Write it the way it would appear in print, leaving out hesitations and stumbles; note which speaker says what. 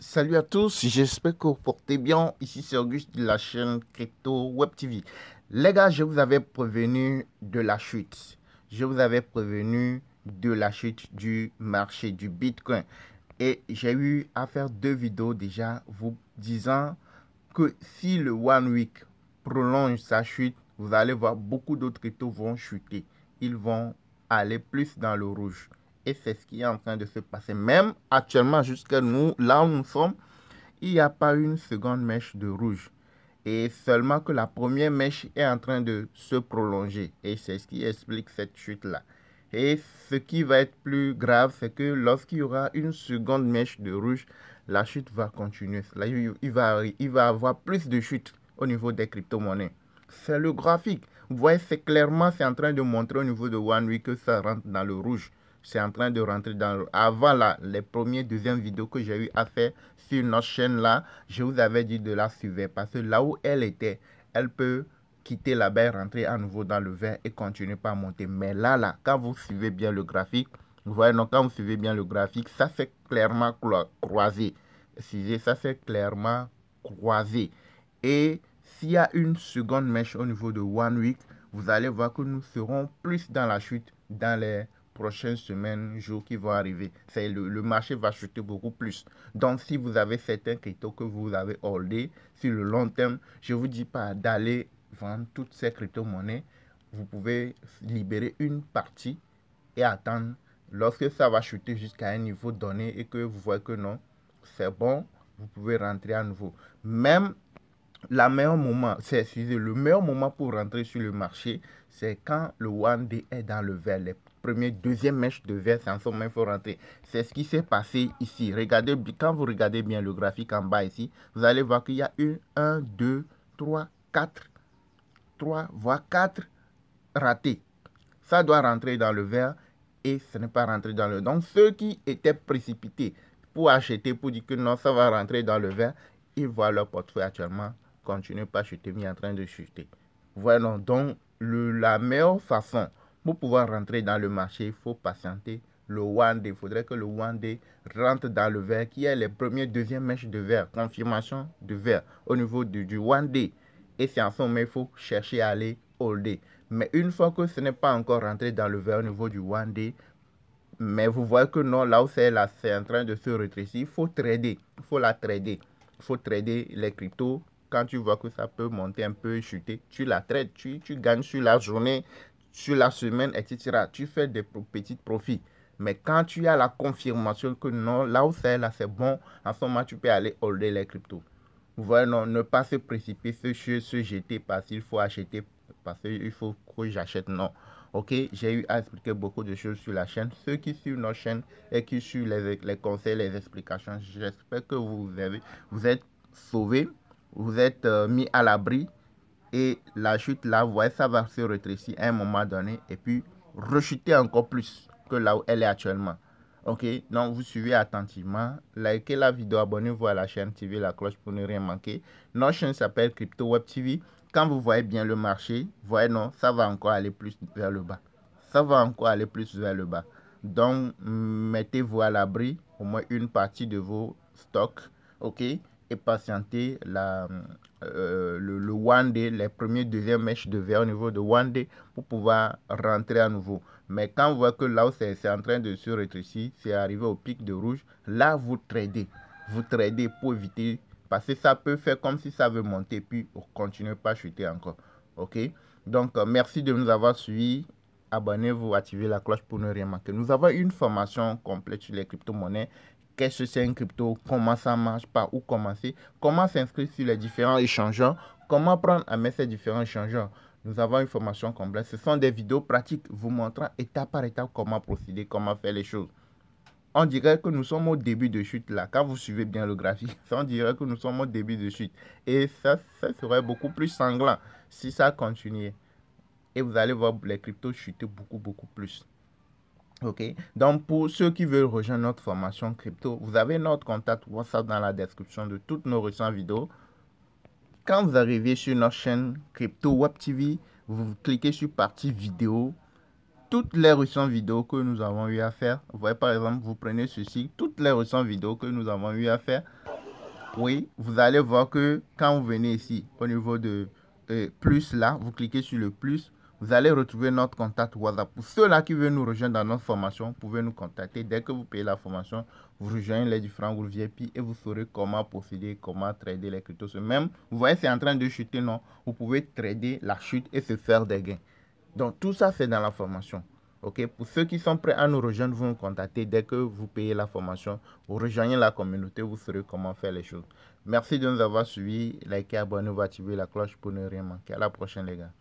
Speaker 1: Salut à tous, j'espère que vous portez bien. Ici c'est Auguste de la chaîne Crypto Web TV. Les gars, je vous avais prévenu de la chute. Je vous avais prévenu de la chute du marché du Bitcoin. Et j'ai eu à faire 2 vidéos déjà vous disant que si le One Week prolonge sa chute, vous allez voir beaucoup d'autres cryptos vont chuter. Ils vont aller plus dans le rouge. Et c'est ce qui est en train de se passer. Même actuellement, jusqu'à nous, là où nous sommes, il n'y a pas une seconde mèche de rouge. Et seulement que la première mèche est en train de se prolonger. Et c'est ce qui explique cette chute-là. Et ce qui va être plus grave, c'est que lorsqu'il y aura une seconde mèche de rouge, la chute va continuer. Là, il va avoir plus de chutes au niveau des crypto-monnaies. C'est le graphique. Vous voyez, c'est clairement, c'est en train de montrer au niveau de One Week que ça rentre dans le rouge. C'est en train de rentrer dans le... Avant là, les premières, deuxièmes vidéos que j'ai eu à faire sur notre chaîne là, je vous avais dit de la suivre parce que là où elle était, elle peut quitter la baie, rentrer à nouveau dans le vert et continuer par monter. Mais là, quand vous suivez bien le graphique, vous voyez, donc quand vous suivez bien le graphique, ça c'est clairement croisé. Excusez, ça c'est clairement croisé. Et s'il y a une seconde mèche au niveau de One Week, vous allez voir que nous serons plus dans la chute dans les prochaines semaines, jours qui vont arriver. Le marché va chuter beaucoup plus. Donc, si vous avez certains cryptos que vous avez holdés sur le long terme, je ne vous dis pas d'aller vendre toutes ces crypto-monnaies. Vous pouvez libérer une partie et attendre lorsque ça va chuter jusqu'à un niveau donné et que vous voyez que non, c'est bon, vous pouvez rentrer à nouveau. Même le meilleur moment pour rentrer sur le marché, c'est quand le One Day est dans le vert. Les premières, deuxième mèche de vert, c'est en ce moment il faut rentrer. C'est ce qui s'est passé ici. Regardez, quand vous regardez bien le graphique en bas ici, vous allez voir qu'il y a 1, 2, 3, 4, 3, voire 4 ratés. Ça doit rentrer dans le vert et ce n'est pas rentré dans le... Donc ceux qui étaient précipités pour acheter, pour dire que non, ça va rentrer dans le vert, ils voient leur portefeuille actuellement continuer pas à chuter, mais en train de chuter. Voilà, donc la meilleure façon pour pouvoir rentrer dans le marché, il faut patienter le One Day. Il faudrait que le One Day rentre dans le vert, qui est les premières, deuxième mèches de vert, confirmation de vert au niveau du One Day. Et c'est en ce moment, il faut chercher à aller holder. Mais une fois que ce n'est pas encore rentré dans le vert au niveau du One Day, mais vous voyez que non, là où c'est là, c'est en train de se rétrécir, il faut trader, il faut la trader. Il faut trader les cryptos. Quand tu vois que ça peut monter un peu, chuter, tu la trades, tu gagnes sur la journée, sur la semaine, etc. Tu fais des petits profits. Mais quand tu as la confirmation que non, là où c'est là, c'est bon, en ce moment, tu peux aller holder les cryptos. Vous voyez, non, ne pas se précipiter, se jeter parce qu'il faut acheter, parce qu'il faut que j'achète, non. Ok, j'ai eu à expliquer beaucoup de choses sur la chaîne. Ceux qui suivent nos chaînes et qui suivent les conseils, les explications, j'espère que vous êtes sauvés, vous êtes mis à l'abri. Et la chute là, vous voyez, ça va se rétrécir à un moment donné et puis rechuter encore plus que là où elle est actuellement. Ok, donc vous suivez attentivement, likez la vidéo, abonnez-vous à la chaîne, activez la cloche pour ne rien manquer. Notre chaîne s'appelle Crypto Web TV. Quand vous voyez bien le marché, vous voyez non, ça va encore aller plus vers le bas. Ça va encore aller plus vers le bas. Donc, mettez-vous à l'abri, au moins une partie de vos stocks, ok, et patientez le One Day, les premiers, deuxième mèches de vert au niveau de One Day pour pouvoir rentrer à nouveau. Mais quand vous voyez que là où c'est en train de se rétrécir, c'est arrivé au pic de rouge, là vous tradez. Vous tradez pour éviter, parce que ça peut faire comme si ça veut monter, puis continuer pas à chuter encore. Ok? Donc, merci de nous avoir suivis. Abonnez-vous, activez la cloche pour ne rien manquer. Nous avons une formation complète sur les crypto-monnaies. Qu'est-ce que c'est une crypto? Comment ça marche? Par où commencer? Comment s'inscrire sur les différents échangeurs? Comment prendre à mettre ces différents échangeurs? Nous avons une formation complète. Ce sont des vidéos pratiques vous montrant étape par étape comment procéder, comment faire les choses. On dirait que nous sommes au début de chute là. Quand vous suivez bien le graphique, on dirait que nous sommes au début de chute. Et ça serait beaucoup plus sanglant si ça continuait. Et vous allez voir les cryptos chuter beaucoup plus. Ok, donc pour ceux qui veulent rejoindre notre formation crypto, vous avez notre contact WhatsApp dans la description de toutes nos récentes vidéos. Quand vous arrivez sur notre chaîne Crypto Web TV, vous cliquez sur partie vidéo. Toutes les récentes vidéos que nous avons eu à faire, vous voyez par exemple, vous prenez ceci, toutes les récentes vidéos que nous avons eu à faire, Oui, vous allez voir que quand vous venez ici, au niveau de plus là, vous cliquez sur le plus, vous allez retrouver notre contact WhatsApp. Pour ceux-là qui veulent nous rejoindre dans notre formation, vous pouvez nous contacter. Dès que vous payez la formation, vous rejoignez les différents groupes VIP et vous saurez comment procéder, comment trader les cryptos. Même, vous voyez, c'est en train de chuter, non? Vous pouvez trader la chute et se faire des gains. Donc, tout ça, c'est dans la formation. Ok, pour ceux qui sont prêts à nous rejoindre, vous nous contactez. Dès que vous payez la formation, vous rejoignez la communauté, vous saurez comment faire les choses. Merci de nous avoir suivis. Likez, abonnez-vous, activez la cloche pour ne rien manquer. À la prochaine, les gars.